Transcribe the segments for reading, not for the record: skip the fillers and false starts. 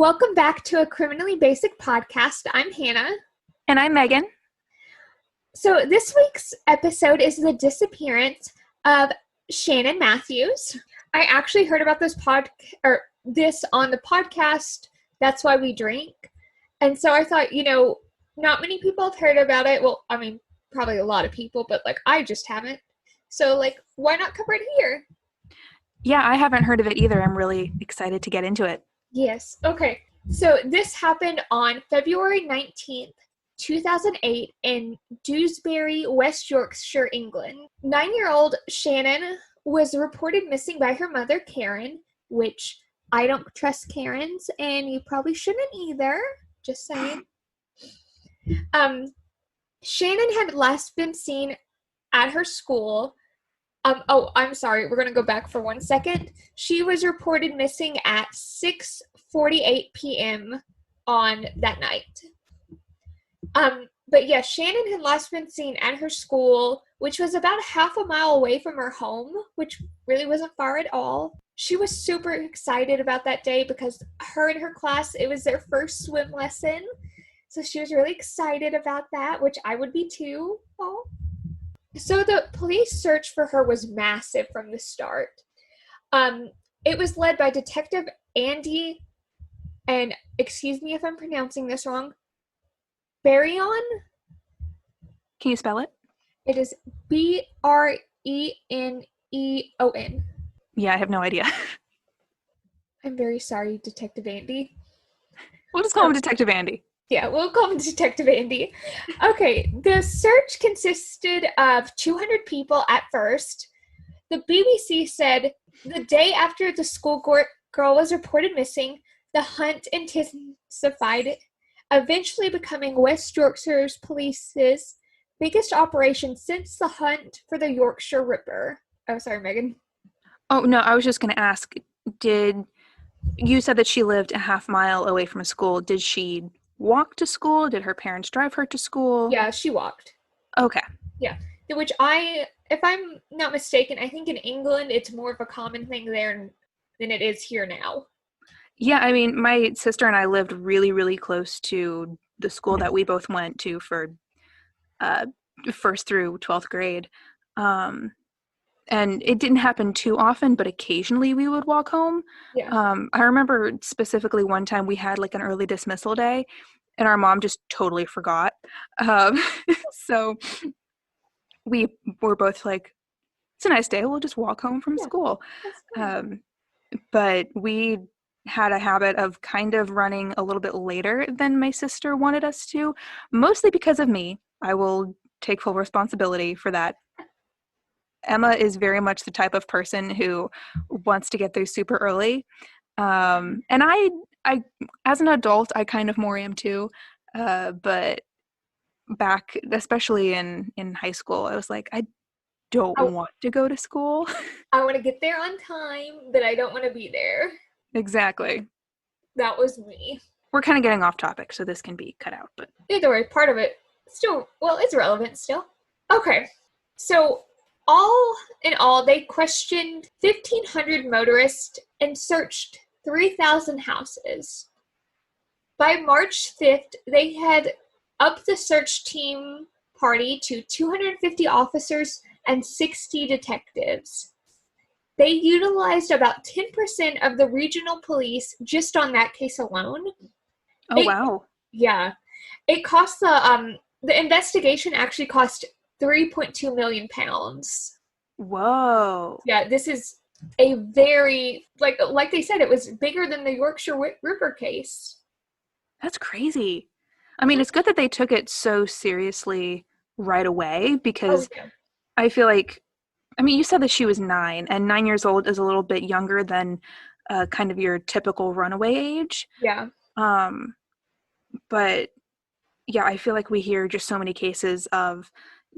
Welcome back to a Criminally Basic podcast. I'm Hannah. And I'm Megan. So this week's episode is the disappearance of Shannon Matthews. I actually heard about this on the podcast, That's Why We Drink. And so I thought, not many people have heard about it. Well, I mean, probably a lot of people, but I just haven't. So why not cover it here? Yeah, I haven't heard of it either. I'm really excited to get into it. Yes. Okay. So this happened on February 19th, 2008 in Dewsbury, West Yorkshire, England. 9-year-old Shannon was reported missing by her mother, Karen, which I don't trust Karens, and you probably shouldn't either. Just saying. Shannon had last been seen at her school. I'm sorry. We're going to go back for 1 second. She was reported missing at 6:48 p.m. on that night. But yeah, Shannon had last been seen at her school, which was about half a mile away from her home, which really wasn't far at all. She was super excited about that day because her and her class, it was their first swim lesson. So she was really excited about that, which I would be too. Oh. So the police search for her was massive from the start. It was led by Detective Andy, and excuse me if I'm pronouncing this wrong, Baryon? Can you spell it? It is Breneon. Yeah, I have no idea. I'm very sorry, Detective Andy. We'll just call him Detective Andy. Yeah, we'll call him Detective Andy. Okay, the search consisted of 200 people at first. The BBC said the day after the schoolgirl was reported missing, the hunt intensified, eventually becoming West Yorkshire Police's biggest operation since the hunt for the Yorkshire Ripper. Oh, sorry, Megan. Oh, no, I was just going to ask, you said that she lived a half mile away from a school. Did she walk to school? Did her parents drive her to school? Yeah, she walked. Okay. Yeah, which if I'm not mistaken, I think in England it's more of a common thing there than it is here now. Yeah, I mean, my sister and I lived really, really close to the school that we both went to for first through 12th grade. And it didn't happen too often, but occasionally we would walk home. Yeah. I remember specifically one time we had an early dismissal day, and our mom just totally forgot. So we were both like, it's a nice day. We'll just walk home from school. But we had a habit of kind of running a little bit later than my sister wanted us to, mostly because of me. I will take full responsibility for that. Emma is very much the type of person who wants to get there super early. And I, as an adult, I kind of more am too. But back, especially in high school, I was like, I don't want to go to school. I want to get there on time, but I don't want to be there. Exactly. That was me. We're kind of getting off topic, so this can be cut out. But either way, part of it still, it's relevant still. Okay, so all in all, they questioned 1,500 motorists and searched 3,000 houses. By March 5th, they had upped the search team party to 250 officers and 60 detectives. They utilized about 10% of the regional police just on that case alone. Wow. Yeah. It cost the investigation actually cost £3.2 million. Whoa. Yeah, this is a very, like they said, it was bigger than the Yorkshire Ripper case. That's crazy. I mean, it's good that they took it so seriously right away because I feel like, I mean, you said that she was 9, and 9 years old is a little bit younger than kind of your typical runaway age. Yeah. But yeah, I feel like we hear just so many cases of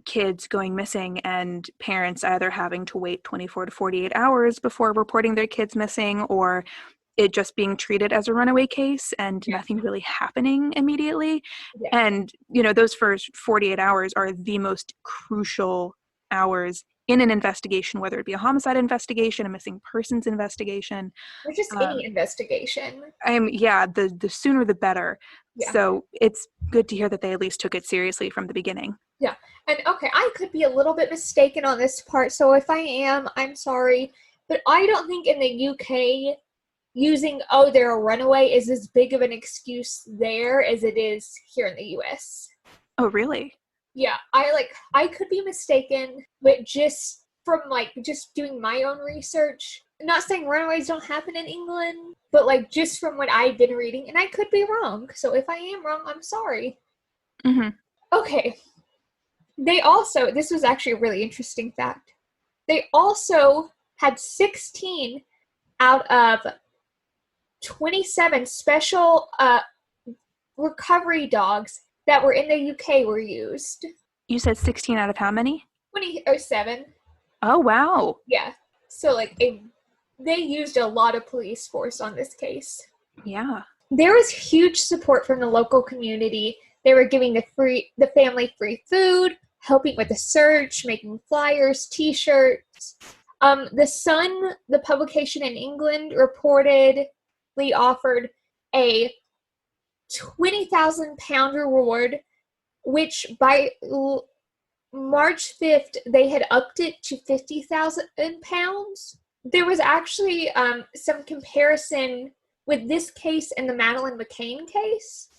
kids going missing and parents either having to wait 24 to 48 hours before reporting their kids missing, or it just being treated as a runaway case and nothing really happening immediately. Yeah. And, those first 48 hours are the most crucial hours in an investigation, whether it be a homicide investigation, a missing persons investigation, or just any investigation. the sooner the better. Yeah. So it's good to hear that they at least took it seriously from the beginning. Yeah. And okay, I could be a little bit mistaken on this part, so if I am, I'm sorry. But I don't think in the UK using, oh, they're a runaway is as big of an excuse there as it is here in the US. Oh, really? Yeah, I could be mistaken, but just from just doing my own research, not saying runaways don't happen in England, but just from what I've been reading, and I could be wrong. So if I am wrong, I'm sorry. Mm-hmm. Okay. They also, this was actually a really interesting fact. They also had 16 out of 27 special recovery dogs that were in the UK were used. You said 16 out of how many? 27. Oh, wow. Yeah. So they used a lot of police force on this case. Yeah. There was huge support from the local community. They were giving the family free food, helping with the search, making flyers, T-shirts. The Sun, the publication in England, reportedly offered a £20,000 reward, which by March 5th, they had upped it to £50,000. There was actually some comparison with this case and the Madeleine McCann case.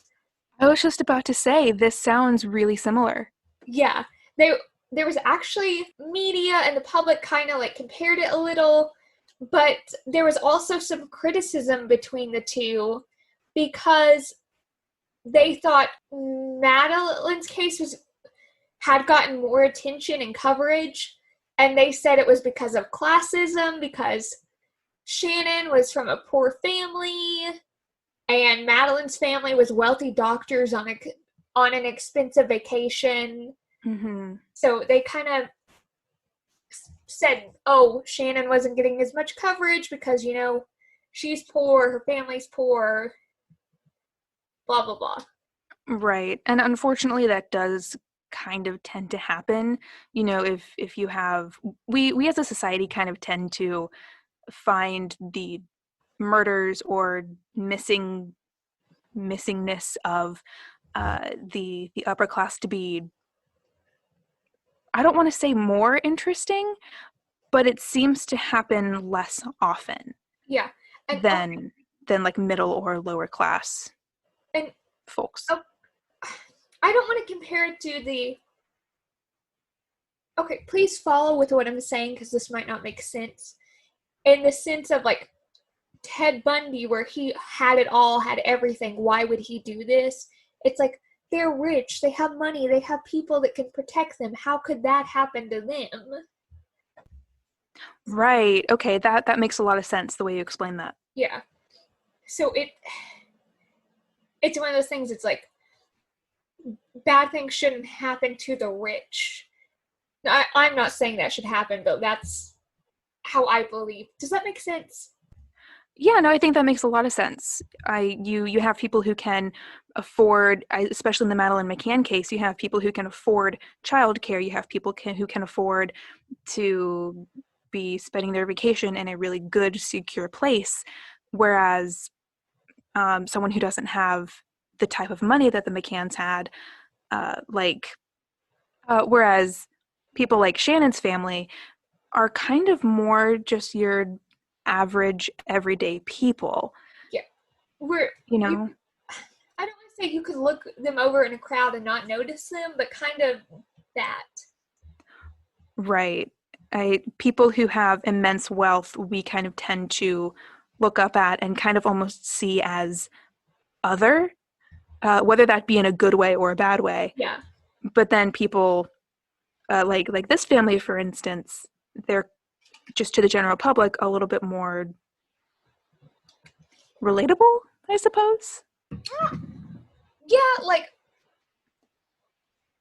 I was just about to say, this sounds really similar. Yeah. There was actually media and the public kind of compared it a little, but there was also some criticism between the two because they thought Madeleine's case had gotten more attention and coverage, and they said it was because of classism, because Shannon was from a poor family and Madeleine's family was wealthy doctors on an expensive vacation. Mm-hmm. So they kind of said, oh, Shannon wasn't getting as much coverage because, she's poor, her family's poor, blah, blah, blah. Right. And unfortunately, that does kind of tend to happen. If you have, we as a society kind of tend to find the murders or missingness of the upper class to be, I don't want to say more interesting, but it seems to happen less often. Yeah. than middle or lower class and folks. I don't want to compare it to okay, please follow with what I'm saying because this might not make sense. In the sense of Ted Bundy, where he had it all, had everything, why would he do this? It's they're rich, they have money, they have people that can protect them. How could that happen to them? Right. Okay, that makes a lot of sense the way you explain that. Yeah. So it's one of those things, it's bad things shouldn't happen to the rich. I'm not saying that should happen, but that's how I believe. Does that make sense? Yeah, no, I think that makes a lot of sense. You have people who can afford, especially in the Madeleine McCann case, you have people who can afford childcare. You have people who can afford to be spending their vacation in a really good, secure place, whereas someone who doesn't have the type of money that the McCanns had, whereas people like Shannon's family are kind of more just your average, everyday people. Yeah. You know? I don't want to say you could look them over in a crowd and not notice them, but kind of that. Right. People who have immense wealth, we kind of tend to look up at and kind of almost see as other, whether that be in a good way or a bad way. Yeah. But then people like this family, for instance, they're just to the general public a little bit more relatable, I suppose.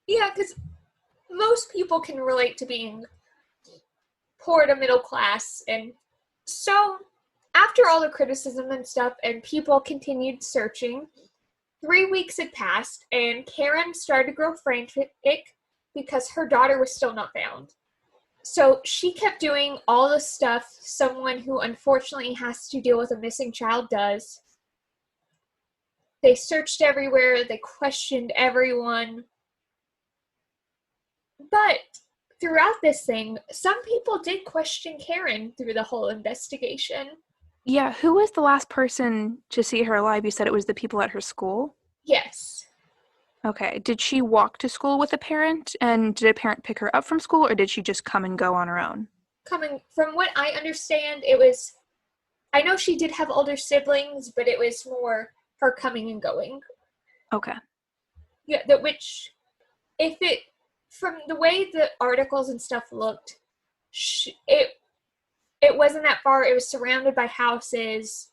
Yeah, because most people can relate to being poor to middle class, and so after all the criticism and stuff, and people continued searching, 3 weeks had passed, and Karen started to grow frantic because her daughter was still not found. So she kept doing all the stuff someone who unfortunately has to deal with a missing child does. They searched everywhere, they questioned everyone. But throughout this thing, some people did question Karen through the whole investigation. Yeah, who was the last person to see her alive? You said it was the people at her school? Yes. Okay. Did she walk to school with a parent? And did a parent pick her up from school, or did she just come and go on her own? Coming from what I understand, it was, I know she did have older siblings, but it was more her coming and going. Okay. Yeah, which, if it, from the way the articles and stuff looked, it wasn't that far. It was surrounded by houses.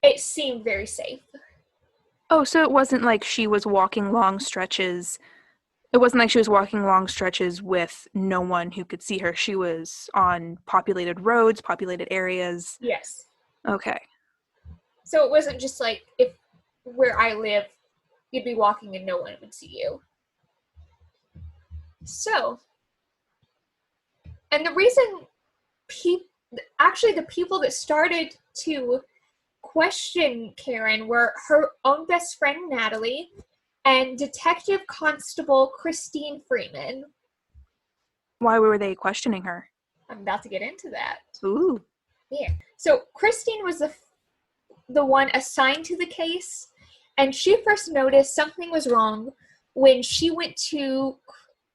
It seemed very safe. Oh, so it wasn't like she was walking long stretches. It wasn't like she was walking long stretches with no one who could see her. She was on populated roads, populated areas. Yes. Okay. So it wasn't just like if where I live, you'd be walking and no one would see you. So, and the reason actually the people that started to question Karen were her own best friend Natalie and Detective Constable Christine Freeman. Why were they questioning her? I'm about to get into that. Ooh. Yeah. So Christine was the one assigned to the case, and she first noticed something was wrong when she went to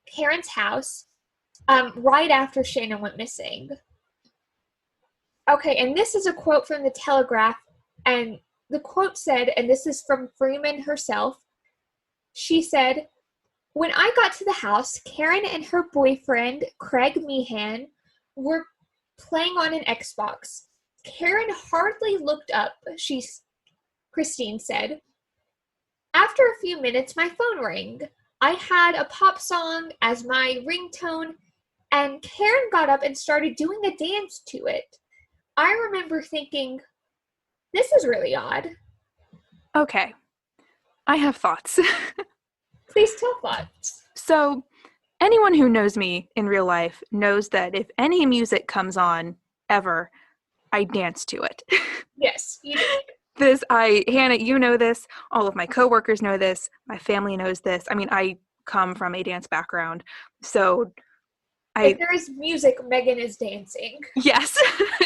Karen's house right after Shannon went missing. Okay, and this is a quote from the Telegraph, and the quote said, and this is from Freeman herself, she said, "When I got to the house, Karen and her boyfriend, Craig Meehan, were playing on an Xbox. Karen hardly looked up, Christine said. After a few minutes, my phone rang. I had a pop song as my ringtone, and Karen got up and started doing a dance to it. I remember thinking, this is really odd." Okay. I have thoughts. Please tell thoughts. So, anyone who knows me in real life knows that if any music comes on ever, I dance to it. Yes, you do. Hannah, you know this. All of my coworkers know this. My family knows this. I mean, I come from a dance background, so If there is music, Megan is dancing. yes,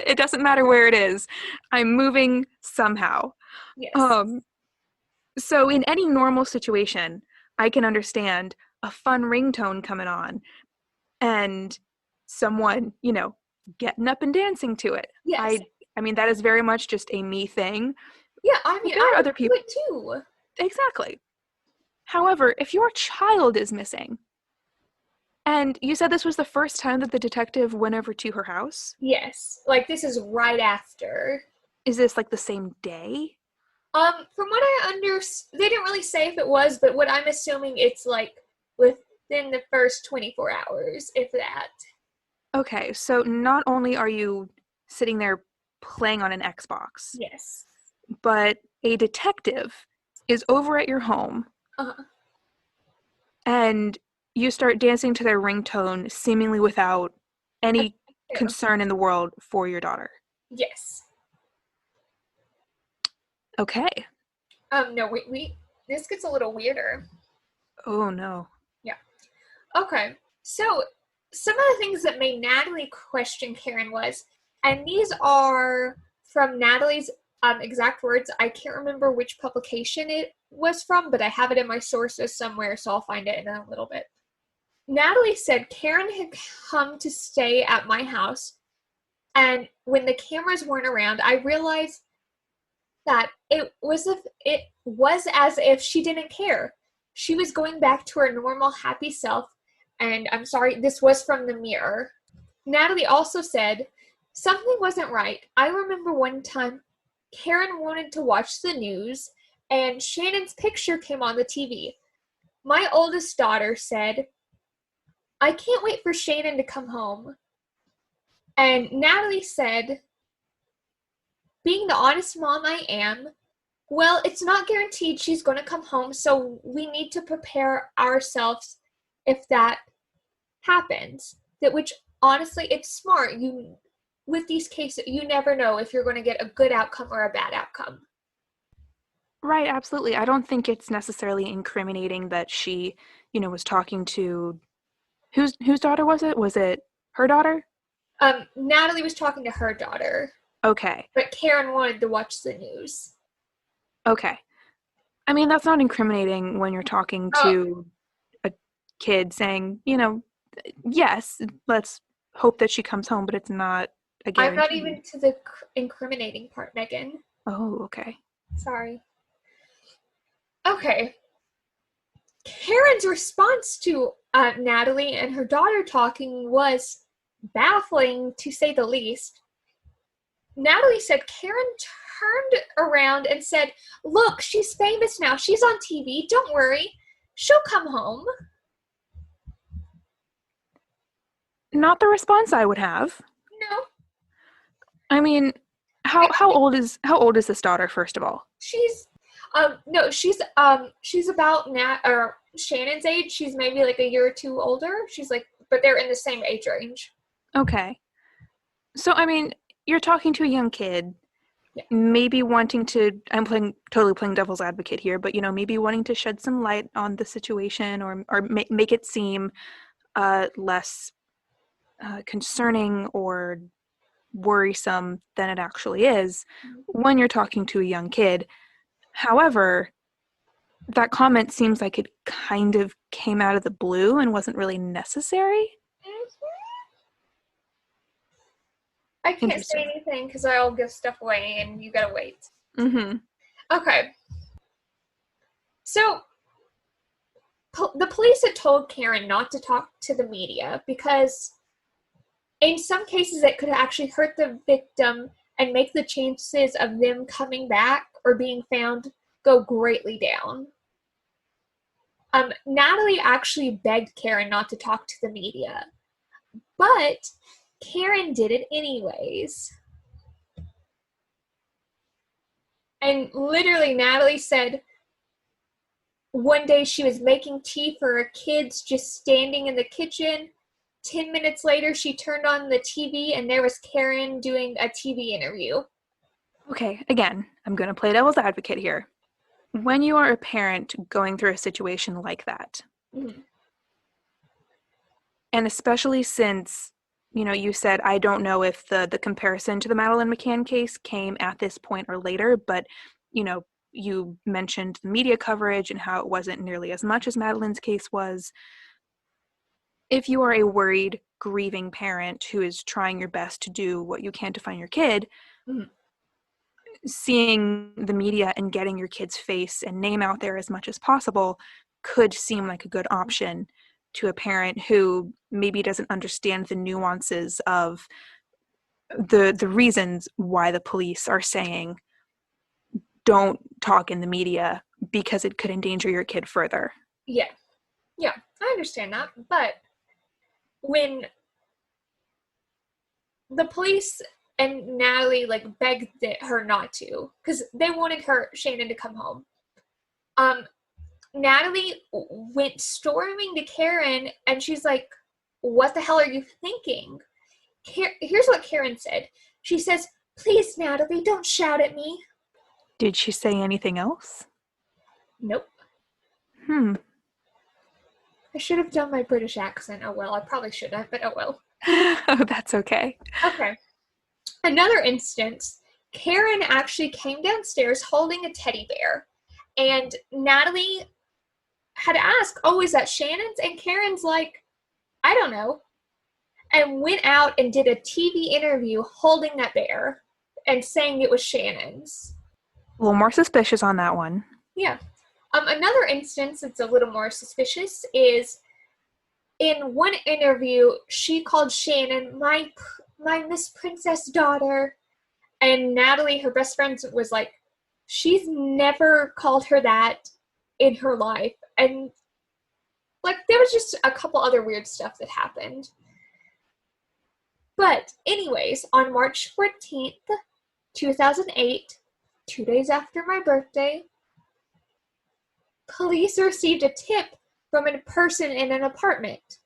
it doesn't matter where it is. I'm moving somehow. Yes. So in any normal situation, I can understand a fun ringtone coming on and someone, getting up and dancing to it. Yes. I mean, that is very much just a me thing. Yeah, I mean, there are I other would people do it too. Exactly. However, if your child is missing, and you said this was the first time that the detective went over to her house? Yes, like this is right after. Is this like the same day? From what I understand, they didn't really say if it was, but what I'm assuming it's like within the first 24 hours, if that. Okay, so not only are you sitting there playing on an Xbox, Yes. but a detective is over at your home Uh-huh. and you start dancing to their ringtone seemingly without any concern in the world for your daughter. Yes. Okay. No, we this gets a little weirder. Oh no. Yeah. Okay. So some of the things that made Natalie question Karen was, and these are from Natalie's exact words. I can't remember which publication it was from, but I have it in my sources somewhere, so I'll find it in a little bit. Natalie said Karen had come to stay at my house, and when the cameras weren't around, I realized that it was as if she didn't care. She was going back to her normal happy self, and I'm sorry, this was from the Mirror. Natalie also said, something wasn't right. I remember one time Karen wanted to watch the news, and Shannon's picture came on the TV. My oldest daughter said, I can't wait for Shannon to come home. And Natalie said, being the honest mom I am, well, it's not guaranteed she's going to come home, so we need to prepare ourselves if that happens. That which honestly, it's smart. With these cases, you never know if you're going to get a good outcome or a bad outcome. Right, absolutely. I don't think it's necessarily incriminating that she, was talking to whose daughter was it? Was it her daughter? Natalie was talking to her daughter, Okay. but Karen wanted to watch the news. Okay. I mean, that's not incriminating when you're talking Oh, to a kid saying, yes, let's hope that she comes home, but it's not a I'm not guarantee. even to the incriminating part, Megan. Oh, okay. Sorry. Okay. Karen's response to Natalie and her daughter talking was baffling, to say the least. Natalie said Karen turned around and said, "Look, she's famous now. She's on TV. Don't worry. She'll come home." Not the response I would have. No, I mean, how old is this daughter, first of all? she's no, she's about Nat or Shannon's age. She's maybe like a year or two older. She's like, but they're in the same age range. Okay. So, I mean, you're talking to a young kid, Yeah. maybe wanting to, totally playing devil's advocate here, but, maybe wanting to shed some light on the situation or make it seem less concerning or worrisome than it actually is when you're talking to a young kid. However, that comment seems like it kind of came out of the blue and wasn't really necessary. I can't say Interesting. anything because I'll give stuff away and you gotta wait. Mm-hmm. Okay. So the police had told Karen not to talk to the media because in some cases it could actually hurt the victim and make the chances of them coming back or being found go greatly down. Natalie actually begged Karen not to talk to the media, but Karen did it anyways. And literally, Natalie said one day she was making tea for her kids, just standing in the kitchen. 10 minutes later, she turned on the TV and there was Karen doing a TV interview. Okay, again, I'm going to play devil's advocate here. When you are a parent going through a situation like that, Mm-hmm. and especially since, you said, I don't know if the comparison to the Madeleine McCann case came at this point or later, but, you mentioned the media coverage and how it wasn't nearly as much as Madeleine's case was. If you are a worried, grieving parent who is trying your best to do what you can to find your kid, Mm-hmm. seeing the media and getting your kid's face and name out there as much as possible could seem like a good option to a parent who maybe doesn't understand the nuances of the reasons why the police are saying don't talk in the media because it could endanger your kid further. Yeah. Yeah, I understand that. But when the police and Natalie begged her not to, because they wanted Shannon to come home. Natalie went storming to Karen and she's like, "What the hell are you thinking?" Here's what Karen said. She says, "Please, Natalie, don't shout at me." Did she say anything else? Nope. I should have done my British accent. Oh well, I probably should have, but oh well. Oh, that's okay. Okay. Another instance, Karen actually came downstairs holding a teddy bear, and Natalie had asked, "Oh, is that Shannon's?" And Karen's like, "I don't know," and went out and did a TV interview holding that bear and saying it was Shannon's. A little more suspicious on that one. Yeah. Another instance that's a little more suspicious is in one interview, she called Shannon my Miss Princess daughter, and Natalie, her best friend, was like, she's never called her that in her life. And there was just a couple other weird stuff that happened. But anyways, on March 14th, 2008, 2 days after my birthday, police received a tip from a person in an apartment.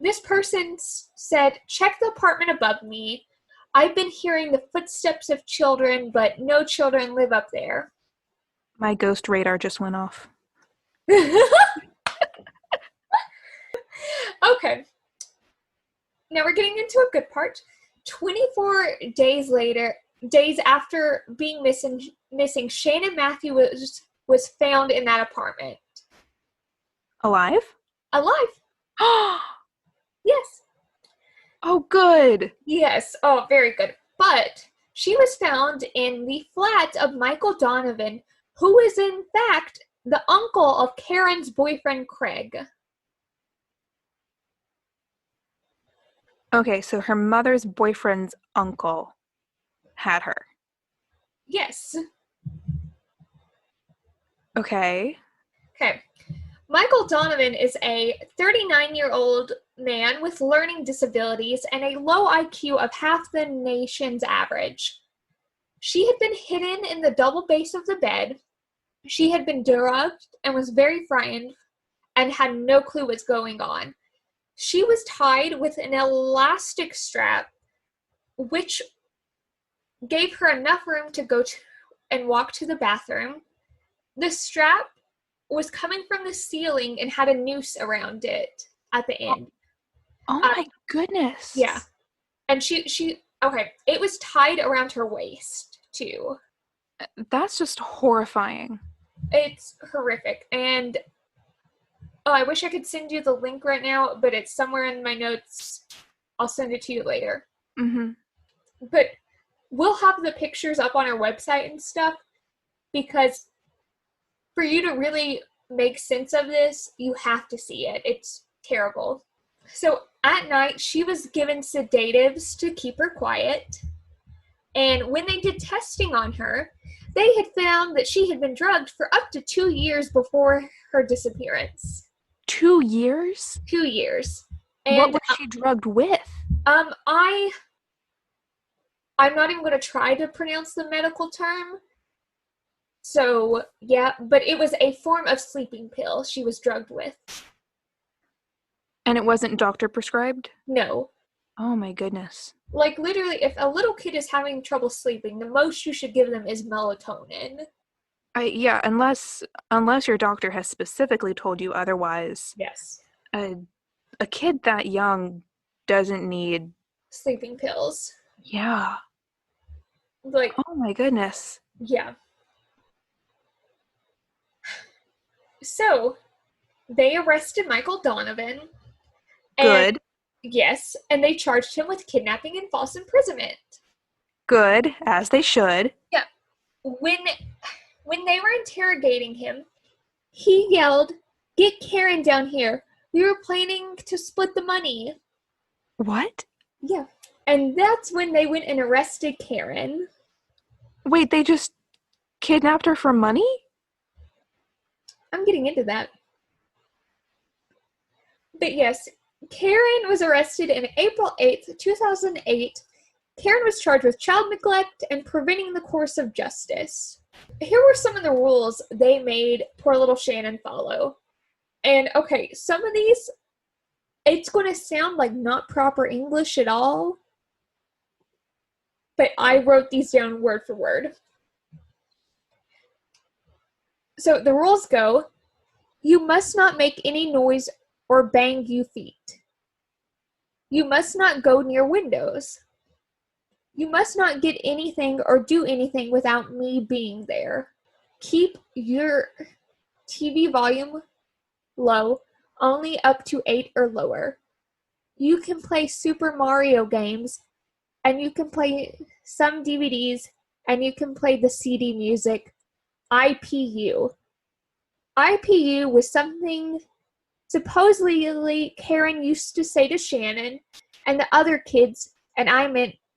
This person said, check the apartment above me. I've been hearing the footsteps of children, but no children live up there. My ghost radar just went off. Okay. Now we're getting into a good part. 24 days after being missing, Shannon Matthew was found in that apartment. Alive? Alive. Yes. Oh, good. Yes. Oh, very good. But she was found in the flat of Michael Donovan, who is in fact the uncle of Karen's boyfriend, Craig. Okay, so her mother's boyfriend's uncle had her. Yes. Okay. Okay. Michael Donovan is a 39-year-old man with learning disabilities and a low IQ of half the nation's average. She had been hidden in the double base of the bed. She had been drugged and was very frightened and had no clue what's going on. She was tied with an elastic strap, which gave her enough room to go and walk to the bathroom. The strap was coming from the ceiling and had a noose around it at the end. Oh my goodness. Yeah. And okay, it was tied around her waist, too. That's just horrifying. It's horrific. And I wish I could send you the link right now, but it's somewhere in my notes. I'll send it to you later. Mm-hmm. But we'll have the pictures up on our website and stuff, because for you to really make sense of this, you have to see it. It's terrible. So at night, she was given sedatives to keep her quiet. And when they did testing on her, they had found that she had been drugged for up to 2 years before her disappearance. 2 years? 2 years. And what was she drugged with? I'm not even going to try to pronounce the medical term. So, yeah, but it was a form of sleeping pill she was drugged with. And it wasn't doctor prescribed? No. Oh my goodness. Like, literally, if a little kid is having trouble sleeping, the most you should give them is melatonin. Yeah, unless your doctor has specifically told you otherwise. Yes. A kid that young doesn't need sleeping pills. Yeah. Like, oh my goodness. Yeah. So, they arrested Michael Donovan. Good. Yes, and they charged him with kidnapping and false imprisonment. Good, as they should. Yeah. When they were interrogating him, he yelled, "Get Karen down here. We were planning to split the money." What? Yeah. And that's when they went and arrested Karen. Wait, they just kidnapped her for money? I'm getting into that. But yes, Karen was arrested on April 8th, 2008. Karen was charged with child neglect and preventing the course of justice. Here were some of the rules they made poor little Shannon follow. And okay, some of these, it's going to sound like not proper English at all, but I wrote these down word for word. So the rules go, you must not make any noise or bang you feet. You must not go near windows. You must not get anything or do anything without me being there. Keep your TV volume low, only up to 8 or lower. You can play Super Mario games, and you can play some DVDs, and you can play the CD music. IPU. IPU was something supposedly Karen used to say to Shannon and the other kids, and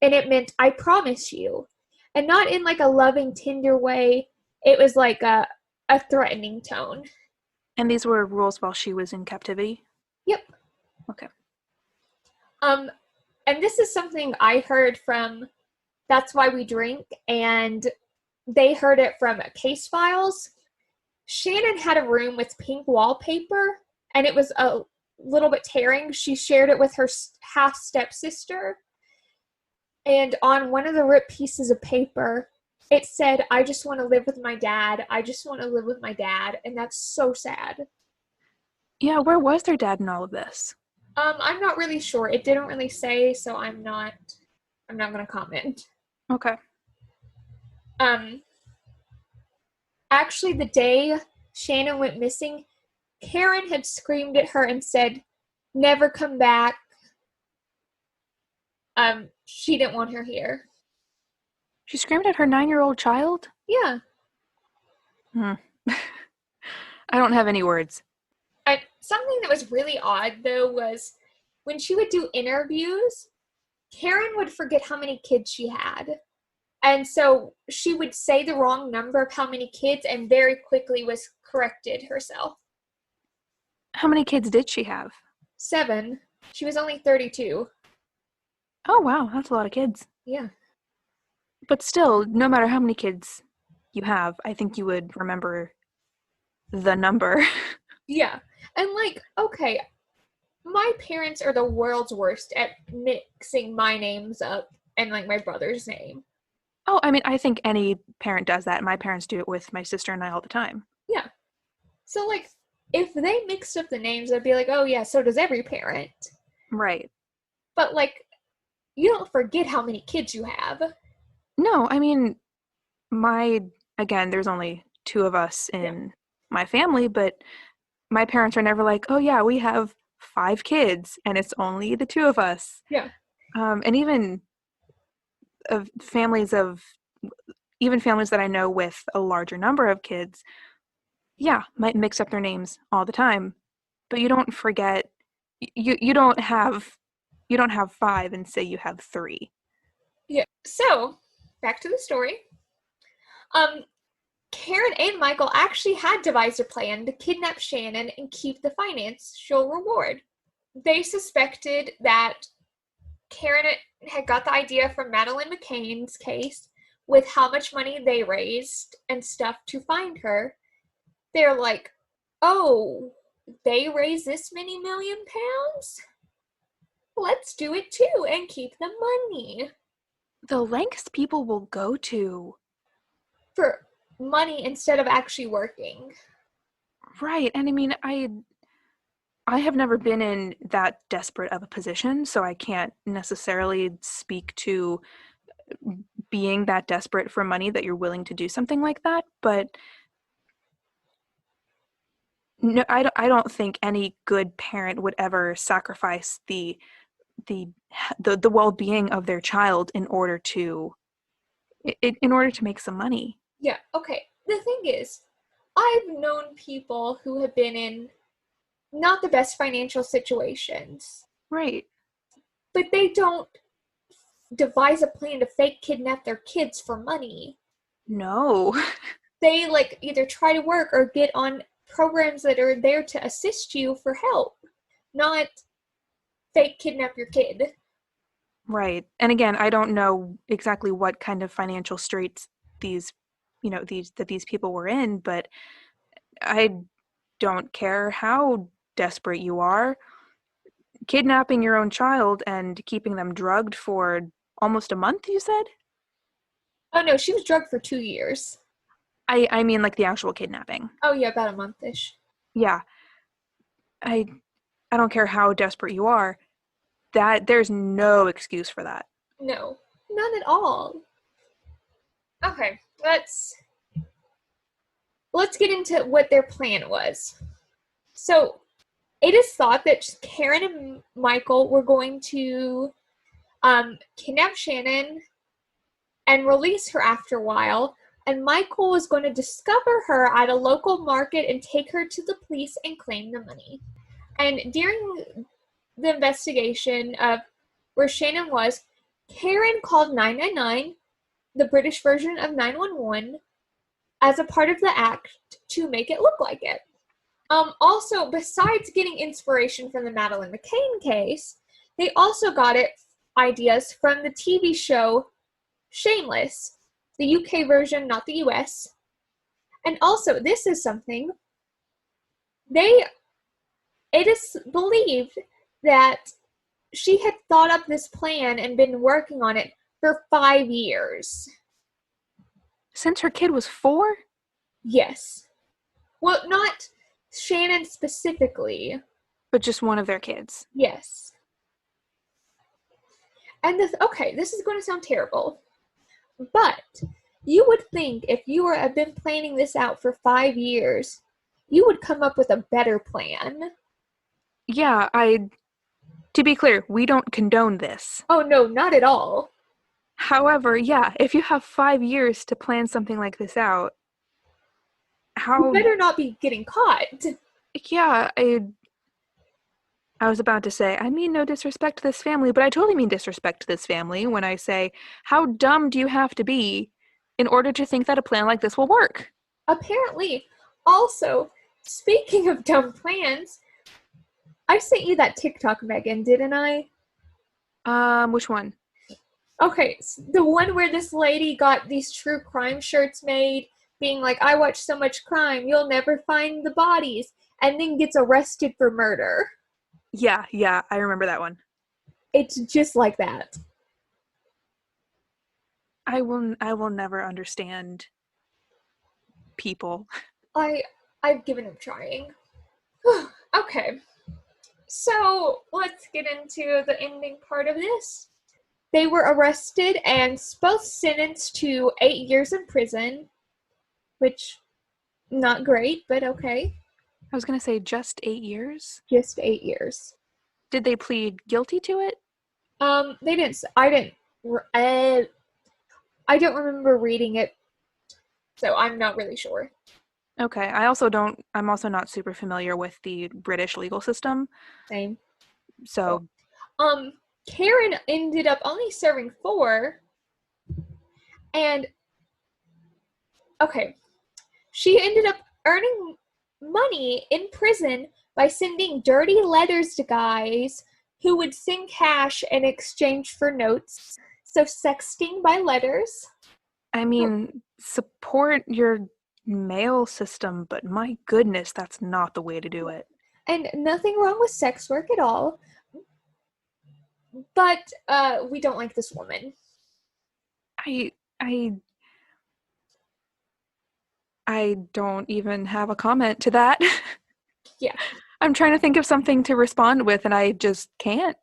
it meant I promise you. And not in like a loving, tender way. It was like a threatening tone. And these were rules while she was in captivity? Yep. Okay. And this is something I heard from That's Why We Drink, and they heard it from Case Files. Shannon had a room with pink wallpaper, and it was little bit tearing. She shared it with her half stepsister. And on one of the ripped pieces of paper, it said, "I just want to live with my dad. I just want to live with my dad." And that's so sad. Yeah, where was their dad in all of this? I'm not really sure. It didn't really say, so I'm not gonna comment. Okay. Um, Actually, the day Shannon went missing, Karen had screamed at her and said, "Never come back." She didn't want her here. She screamed at her 9-year-old child? Yeah. Hmm. I don't have any words. Something that was really odd, though, was when she would do interviews, Karen would forget how many kids she had. And so she would say the wrong number of how many kids and very quickly was corrected herself. How many kids did she have? 7. She was only 32. Oh, wow, that's a lot of kids. Yeah. But still, no matter how many kids you have, I think you would remember the number. Yeah. And like, okay, my parents are the world's worst at mixing my names up and like my brother's name. Oh, I mean, I think any parent does that. My parents do it with my sister and I all the time. Yeah. So like, if they mixed up the names, I'd be like, oh yeah, so does every parent. Right. But like, you don't forget how many kids you have. No, I mean, again, there's only 2 of us in my family, but my parents are never like, oh yeah, we have 5 kids and it's only the 2 of us. Yeah. And even families that I know with a larger number of kids, yeah, might mix up their names all the time, but you don't forget. You don't have 5 and say you have 3. Yeah. So, back to the story. Karen and Michael actually had devised a plan to kidnap Shannon and keep the financial reward. They suspected that Karen had got the idea from Madeleine McCann's case with how much money they raised and stuff to find her. They're like, oh, they raised this many £1,000,000? Let's do it too and keep the money. The lengths people will go to. For money instead of actually working. Right. And I mean, I have never been in that desperate of a position, so I can't necessarily speak to being that desperate for money that you're willing to do something like that, but no, I don't think any good parent would ever sacrifice the well-being of their child in order to make some money. Yeah, okay. The thing is, I've known people who have been in not the best financial situations. Right. But they don't devise a plan to fake kidnap their kids for money. No. They like either try to work or get on programs that are there to assist you for help, not fake kidnap your kid. Right. And again, I don't know exactly what kind of financial straits these people were in, but I don't care how desperate you are. Kidnapping your own child and keeping them drugged for almost a month, you said? Oh no, she was drugged for 2 years. I mean like the actual kidnapping. Oh yeah, about a month-ish. Yeah. I don't care how desperate you are. That there's no excuse for that. No, none at all. Okay, let's get into what their plan was. So, it is thought that Karen and Michael were going to kidnap Shannon and release her after a while, and Michael was going to discover her at a local market and take her to the police and claim the money. And during the investigation of where Shannon was, Karen called 999, the British version of 911, as a part of the act to make it look like it. Also, besides getting inspiration from the Madeleine McCann case, they also got ideas from the TV show Shameless, the UK version, not the US. And also, this is something, they It is believed that she had thought up this plan and been working on it for 5 years. Since her kid was 4? Yes. Well, not Shannon specifically. But just one of their kids. Yes. And this is going to sound terrible, but you would think if you had been planning this out for 5 years, you would come up with a better plan. Yeah, to be clear, we don't condone this. Oh, no, not at all. However, yeah, if you have 5 years to plan something like this out, You better not be getting caught. Yeah, I was about to say, I mean no disrespect to this family, but I totally mean disrespect to this family when I say, how dumb do you have to be in order to think that a plan like this will work? Apparently. Also, speaking of dumb plans, I sent you that TikTok, Megan, didn't I? Which one? Okay, the one where this lady got these true crime shirts made, being like, I watch so much crime, you'll never find the bodies, and then gets arrested for murder. Yeah, I remember that one. It's just like that. I will never understand people. I've given up trying. Okay. So let's get into the ending part of this. They were arrested and both sentenced to 8 years in prison, which not great, but okay. I was going to say just 8 years? Just 8 years. Did they plead guilty to it? They didn't. I don't remember reading it, so I'm not really sure. Okay, I'm also not super familiar with the British legal system. Same. So, Karen ended up only serving 4, and okay, she ended up earning money in prison by sending dirty letters to guys who would send cash in exchange for notes. So sexting by letters. I mean, support your mail system, but my goodness, that's not the way to do it. And nothing wrong with sex work at all. But we don't like this woman. I don't even have a comment to that. Yeah. I'm trying to think of something to respond with, and I just can't.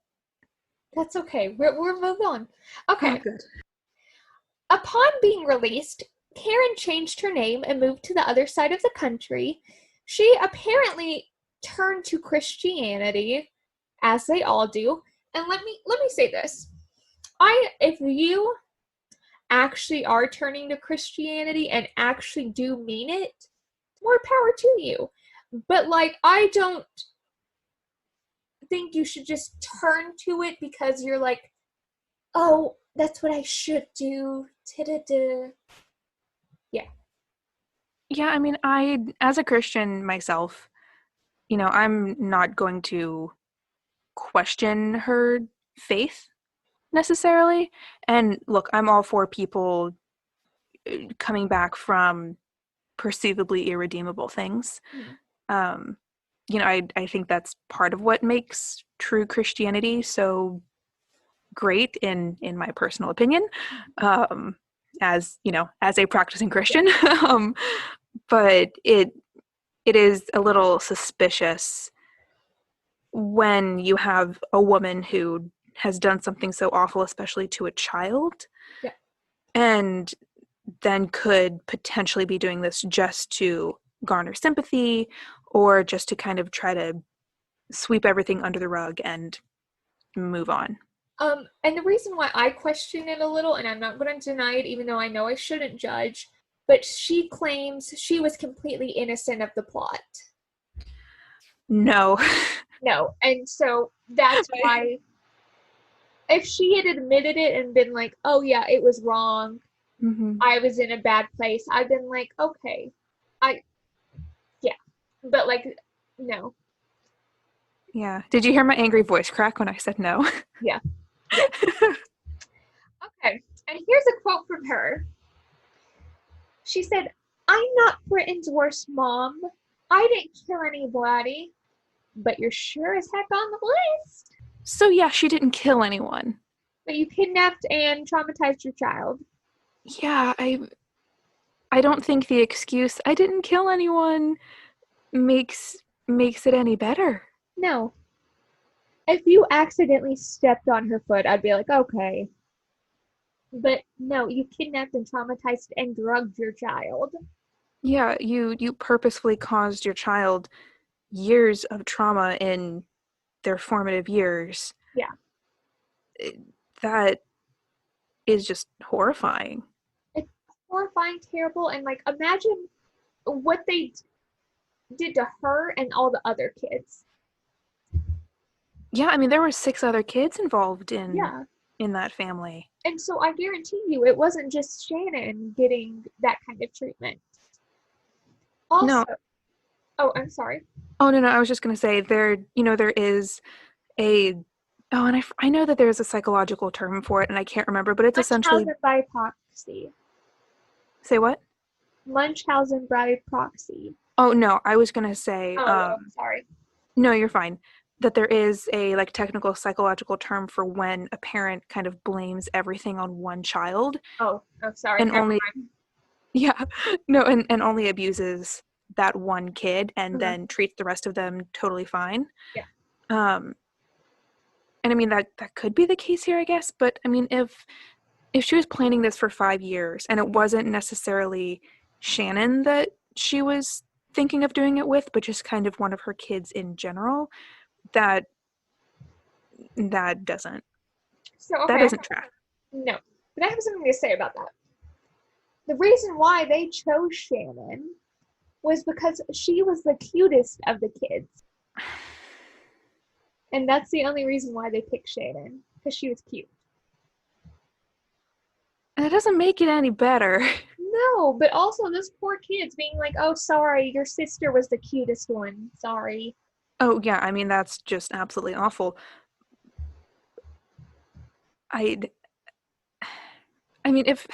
That's okay. We're moving on. Okay. Oh, good. Upon being released, Karen changed her name and moved to the other side of the country. She apparently turned to Christianity, as they all do. And let me say this. If you actually are turning to Christianity and actually do mean it, more power to you. But I don't think you should just turn to it because you're like, oh, that's what I should do. Ta-da-da. Yeah. Yeah, I mean, as a Christian myself, I'm not going to question her faith necessarily. And look, I'm all for people coming back from perceivably irredeemable things. Mm-hmm. I think that's part of what makes true Christianity so great in my personal opinion, as a practicing Christian. But it is a little suspicious when you have a woman who has done something so awful, especially to a child, yeah, and then could potentially be doing this just to garner sympathy or just to kind of try to sweep everything under the rug and move on. And the reason why I question it a little, and I'm not going to deny it, even though I know I shouldn't judge, but she claims she was completely innocent of the plot. No. No, and so that's why if she had admitted it and been like, oh yeah, it was wrong, mm-hmm. I was in a bad place, I've been like, okay, yeah, but no. Yeah. Did you hear my angry voice crack when I said no? Yeah. Okay, and here's a quote from her. She said, I'm not Britain's worst mom. I didn't kill anybody. but you're sure as heck on the list. So yeah, she didn't kill anyone. But you kidnapped and traumatized your child. Yeah, I don't think the excuse "I didn't kill anyone" makes makes it any better. No. If you accidentally stepped on her foot, I'd be like, okay. But no, you kidnapped and traumatized and drugged your child. Yeah, you purposefully caused your child years of trauma in their formative years. Yeah. It- that is just horrifying. It's horrifying, terrible, and like imagine what they did to her and all the other kids. Yeah, I mean there were 6 other kids involved Yeah. in that family. And so I guarantee you it wasn't just Shannon getting that kind of treatment. No, Also, oh, I'm sorry. oh no, I was just gonna say there is a and I know that there's a psychological term for it and I can't remember, but it's essentially Munchausen by proxy. say what? Munchausen by proxy. Oh no, I was gonna say Oh, sorry. no, you're fine. That there is a like technical psychological term for when a parent kind of blames everything on one child Oh, sorry. and Never only mind. yeah, no, and only abuses that one kid and Uh-huh. then treats the rest of them totally fine. Yeah. Um, and I mean that could be the case here, I guess. But I mean, if she was planning this for 5 years and it wasn't necessarily Shannon that she was thinking of doing it with, but just kind of one of her kids in general, that that doesn't So, that okay. doesn't track. No. But I have something to say about that. The reason why they chose Shannon was because she was the cutest of the kids. And that's the only reason why they picked Shannon, because she was cute. And it doesn't make it any better. No, but also those poor kids being like, oh, sorry, your sister was the cutest one. Sorry. Oh yeah, I mean that's just absolutely awful. I I mean if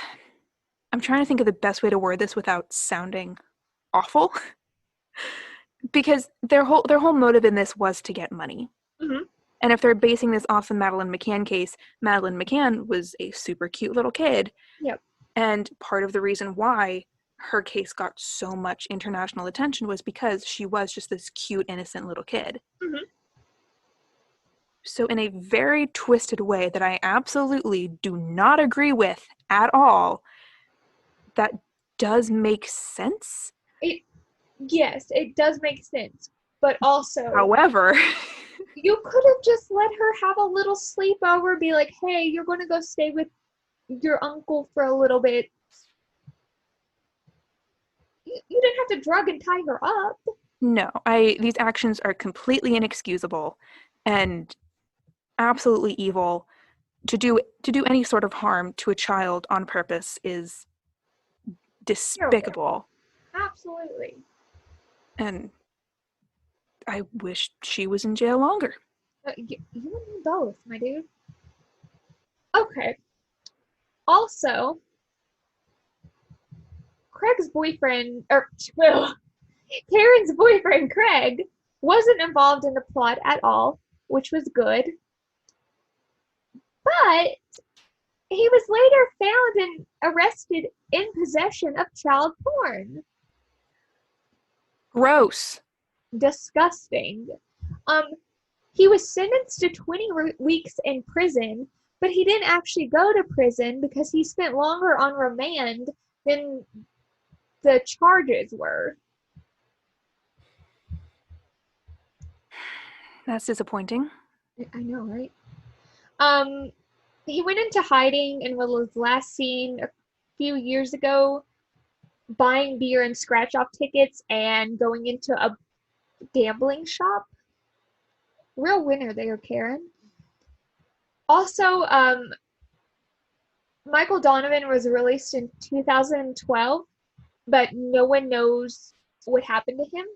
I'm trying to think of the best way to word this without sounding awful because their whole motive in this was to get money. Mm-hmm. And if they're basing this off the Madeline McCann case, Madeline McCann was a super cute little kid. Yep. And part of the reason why her case got so much international attention was because she was just this cute, innocent little kid. Mm-hmm. So, in a very twisted way that I absolutely do not agree with at all, that does make sense. It, yes, it does make sense. But also, However, you could have just let her have a little sleepover, be like, hey, you're going to go stay with your uncle for a little bit. You didn't have to drug and tie her up. no, these actions are completely inexcusable and absolutely evil. To do any sort of harm to a child on purpose is Terrible. despicable, Absolutely. and I wish she was in jail longer. You and me both, my dude. Okay. Also, Craig's boyfriend, or well, Karen's boyfriend, Craig, wasn't involved in the plot at all, which was good. But he was later found and arrested in possession of child porn. Gross. Disgusting. Um, he was sentenced to 20 weeks in prison, but he didn't actually go to prison because he spent longer on remand than the charges were. That's disappointing. I know, right? Um, he went into hiding and was last seen a few years ago buying beer and scratch off tickets and going into a gambling shop. Real winner there, Karen. Also, Michael Donovan was released in 2012, but no one knows what happened to him.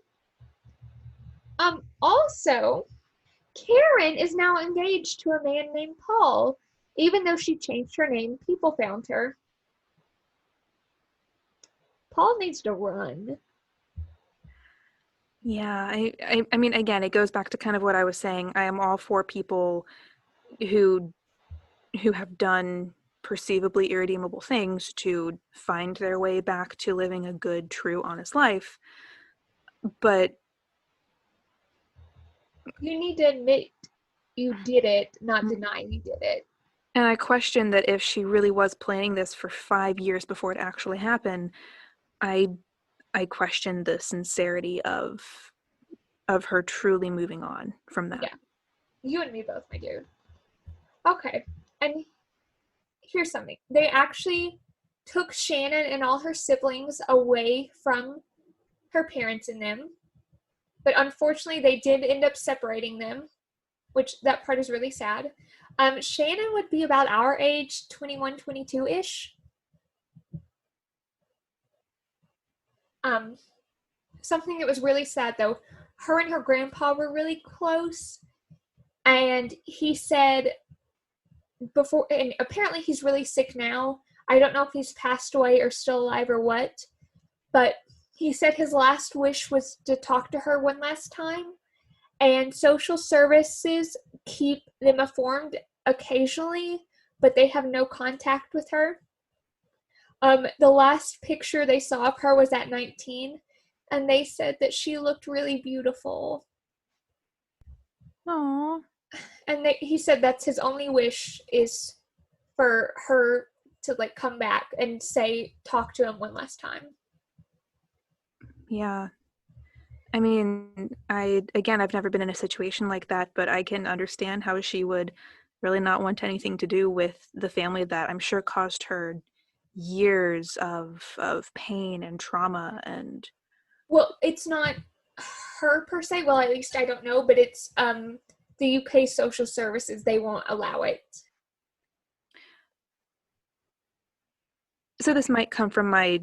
Also, Karen is now engaged to a man named Paul. Even though she changed her name, people found her. Paul needs to run. Yeah, I mean, again, it goes back to kind of what I was saying. I am all for people who have done perceivably irredeemable things to find their way back to living a good, true, honest life. But You need to admit you did it, not deny you did it. and I question that if she really was planning this for 5 years before it actually happened, I I question the sincerity of her truly moving on from that. Yeah, you and me both, my dude. Okay, and here's something. They actually took Shannon and all her siblings away from her parents and them, but unfortunately they did end up separating them, which that part is really sad. Shannon would be about our age, 21, 22-ish. Um, Something that was really sad though, her and her grandpa were really close, and he said before, and apparently he's really sick now. I don't know if he's passed away or still alive or what, but he said his last wish was to talk to her one last time, and social services keep them informed occasionally, but they have no contact with her. The last picture they saw of her was at 19, and they said that she looked really beautiful. Aww. And he said that's his only wish is for her to like come back and talk to him one last time. Yeah. I mean, I've never been in a situation like that, but I can understand how she would really not want anything to do with the family that I'm sure caused her years of pain and trauma. And Well, it's not her per se. Well, at least I don't know, but it's the UK social services. They won't allow it. so this might come from my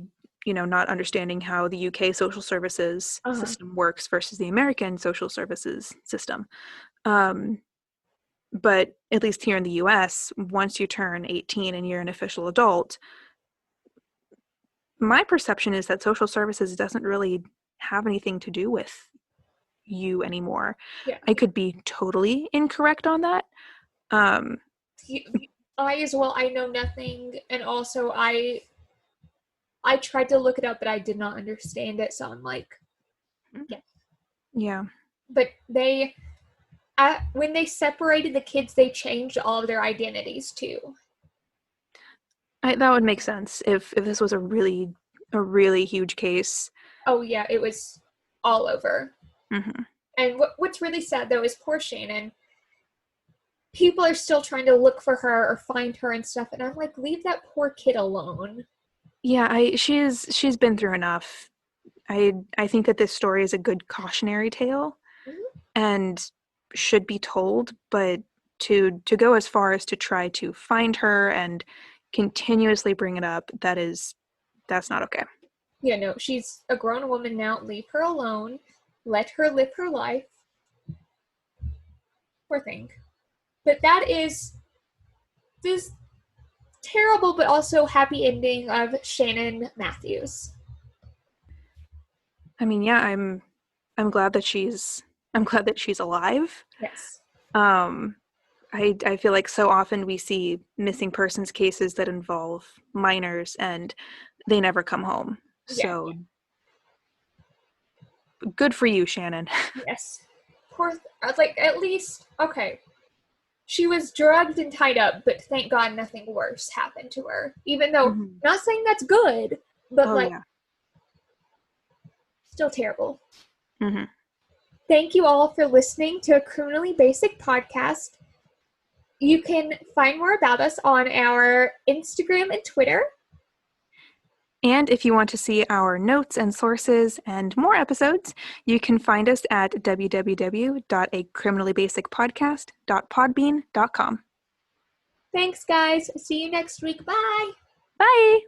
not understanding how the UK social services system works versus the American social services system. But at least here in the US, once you turn 18 and you're an official adult, my perception is that social services doesn't really have anything to do with you anymore. Yeah. I could be totally incorrect on that. I as well, I know nothing, and also I tried to look it up, but I did not understand it, so I'm like, yeah. Yeah. But when they separated the kids, they changed all of their identities too. That would make sense if this was a really huge case. Oh yeah, it was all over. Mm-hmm. And what's really sad though is poor Shannon. People are still trying to look for her or find her and stuff, and I'm like, leave that poor kid alone. Yeah, she's been through enough. I think that this story is a good cautionary tale, Mm-hmm. and should be told, but to go as far as to try to find her and continuously bring it up, that's not okay. Yeah, no, she's a grown woman now. Leave her alone. Let her live her life. Poor thing. But that is this terrible but also happy ending of Shannon Matthews. I mean, yeah, I'm glad that she's alive. Yes. I feel like so often we see missing persons cases that involve minors and they never come home. So good for you, Shannon. Yes. Poor, like, at least, okay. She was drugged and tied up, but thank God nothing worse happened to her. Even though, not saying that's good, but still terrible. Mm-hmm. Thank you all for listening to a Criminally Basic podcast. You can find more about us on our Instagram and Twitter. And if you want to see our notes and sources and more episodes, you can find us at www.acriminallybasicpodcast.podbean.com. Thanks, guys. See you next week. Bye. Bye.